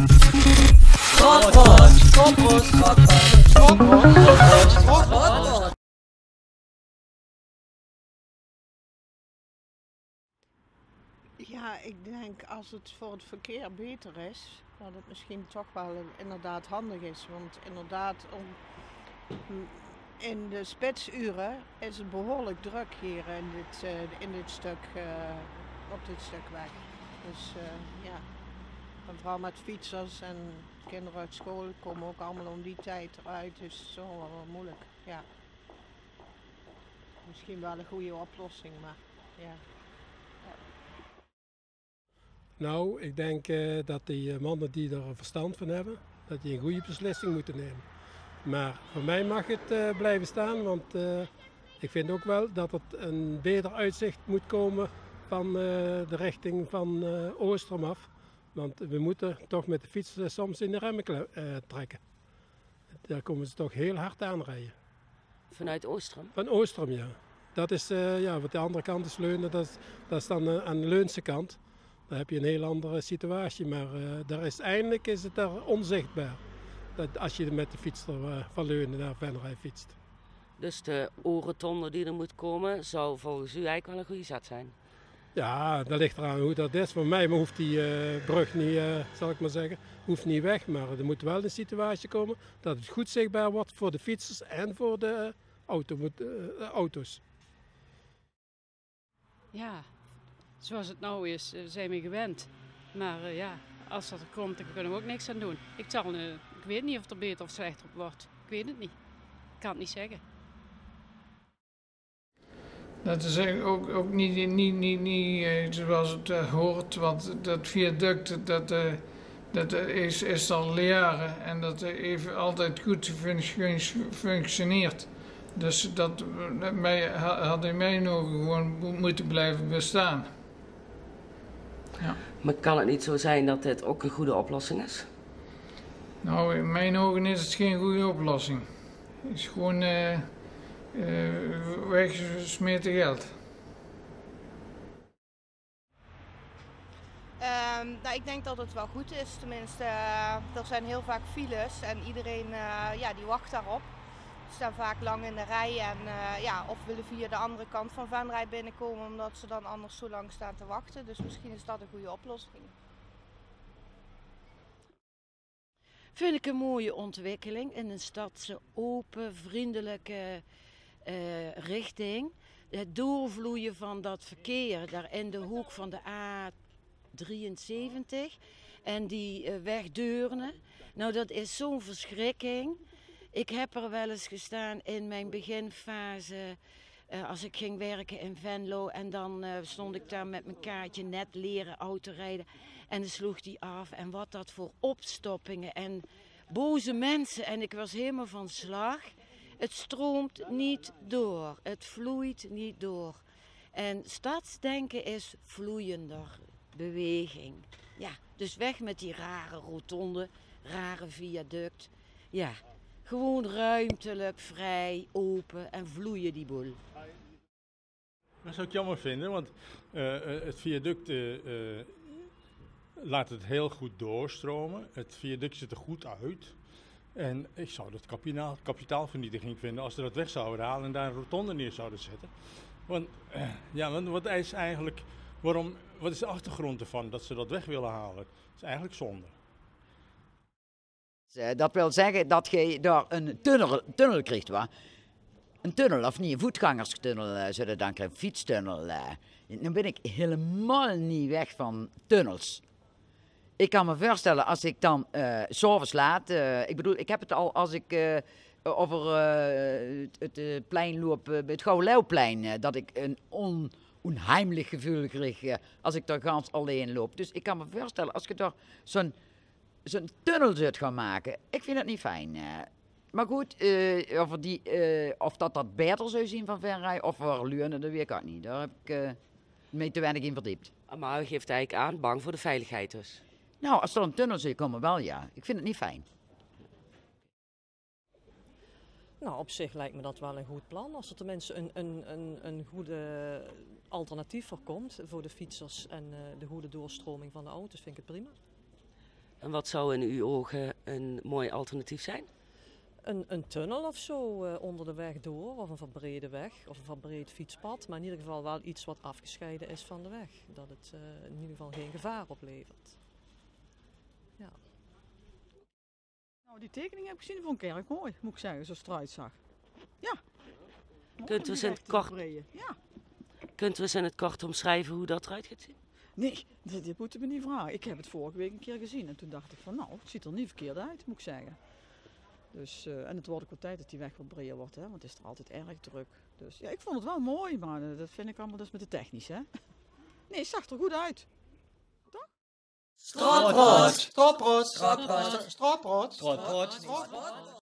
Ja, ik denk als het voor het verkeer beter is, dat het misschien toch wel inderdaad handig is. Want inderdaad, in de spitsuren is het behoorlijk druk hier in dit stuk, op dit stuk weg. Dus ja, en vooral met fietsers en kinderen uit school komen ook allemaal om die tijd eruit. Dus het is wel moeilijk, ja. Misschien wel een goede oplossing, maar ja. Nou, ik denk dat die mannen die er verstand van hebben, dat die een goede beslissing moeten nemen. Maar voor mij mag het blijven staan, want ik vind ook wel dat het een beter uitzicht moet komen van de richting van Oostrum af. Want we moeten toch met de fiets soms in de remmen trekken. Daar komen ze toch heel hard aanrijden. Vanuit Oostrum? Van Oostrum, ja. Dat is, ja, wat de andere kant is Leunen, dat is dan aan de Leunse kant. Dan heb je een heel andere situatie, maar eindelijk is het daar onzichtbaar. Dat als je met de fiets van Leunen naar Venray fietst. Dus de oorrotonde die er moet komen, zou volgens u eigenlijk wel een goede zet zijn? Ja, dat ligt eraan hoe dat is. Voor mij hoeft die brug niet, zal ik maar zeggen, hoeft niet weg. Maar er moet wel een situatie komen dat het goed zichtbaar wordt voor de fietsers en voor de auto's. Ja, zoals het nou is, zijn we gewend. Maar ja, als dat er komt, dan kunnen we ook niks aan doen. Ik weet niet of het er beter of slechter op wordt. Ik weet het niet. Ik kan het niet zeggen. Dat is ook niet zoals het hoort, want dat viaduct dat is al jaren en dat heeft altijd goed gefunctioneerd. Dus dat had in mijn ogen gewoon moeten blijven bestaan. Ja. Maar kan het niet zo zijn dat dit ook een goede oplossing is? Nou, in mijn ogen is het geen goede oplossing. Het is gewoon weggesmeten geld. Nou, ik denk dat het wel goed is. Tenminste, er zijn heel vaak files en iedereen die wacht daarop. Ze staan vaak lang in de rij en of willen via de andere kant van Venray binnenkomen omdat ze dan anders zo lang staan te wachten. Dus misschien is dat een goede oplossing. Vind ik een mooie ontwikkeling in een stadse open, vriendelijke richting. Het doorvloeien van dat verkeer daar in de hoek van de A73 en die weg Deurne. Nou, dat is zo'n verschrikking. Ik heb er wel eens gestaan in mijn beginfase als ik ging werken in Venlo en dan stond ik daar met mijn kaartje net leren autorijden en dan sloeg die af en wat dat voor opstoppingen en boze mensen en ik was helemaal van slag. Het stroomt niet door, het vloeit niet door. En stadsdenken is vloeiender, beweging. Ja, dus weg met die rare rotonde, rare viaduct. Ja, gewoon ruimtelijk, vrij, open en vloeien die boel. Dat zou ik jammer vinden, want het viaduct laat het heel goed doorstromen. Het viaduct ziet er goed uit. En ik zou dat kapitaalvernietiging vinden als ze dat weg zouden halen en daar een rotonde neer zouden zetten. Want wat is eigenlijk, wat is de achtergrond ervan dat ze dat weg willen halen? Dat is eigenlijk zonde. Dat wil zeggen dat je daar een tunnel krijgt, waar? Een tunnel, of niet, een voetgangerstunnel zullen dan krijgen, een fietstunnel. Nu ben ik helemaal niet weg van tunnels. Ik kan me voorstellen, als ik dan 's avonds laat, ik heb het al als ik over het plein loop, het Gouwleeuwplein, dat ik een onheimelijk gevoel kreeg als ik daar gans alleen loop. Dus ik kan me voorstellen, als je daar zo'n tunnel zult gaan maken, ik vind het niet fijn. Maar goed, of dat beter zou zien van Venray of voor Leunen, dat weet ik ook niet. Daar heb ik me te weinig in verdiept. Maar u geeft eigenlijk aan, bang voor de veiligheid dus? Nou, als er een tunnel zou komen, wel ja. Ik vind het niet fijn. Nou, op zich lijkt me dat wel een goed plan. Als er tenminste een goede alternatief voor komt voor de fietsers en de goede doorstroming van de auto's, vind ik het prima. En wat zou in uw ogen een mooi alternatief zijn? Een tunnel of zo onder de weg door, of een verbrede weg, of een verbreed fietspad. Maar in ieder geval wel iets wat afgescheiden is van de weg. Dat het in ieder geval geen gevaar oplevert. Ja. Nou, die tekening heb ik gezien, die vond ik erg mooi, moet ik zeggen, zoals het eruit zag. Ja. Kunt u eens in het kort omschrijven hoe dat eruit gaat zien? Nee, dit moeten we niet vragen. Ik heb het vorige week een keer gezien en toen dacht ik van nou, het ziet er niet verkeerd uit, moet ik zeggen. Dus, en het wordt ook wel tijd dat die weg wat breder wordt, hè, want het is er altijd erg druk. Dus ja, ik vond het wel mooi, maar dat vind ik allemaal dus met de technisch, hè. Nee, het zag er goed uit. Toch? Stropbrood! Stropbrood! Stropbrood! Stropbrood! Stropbrood!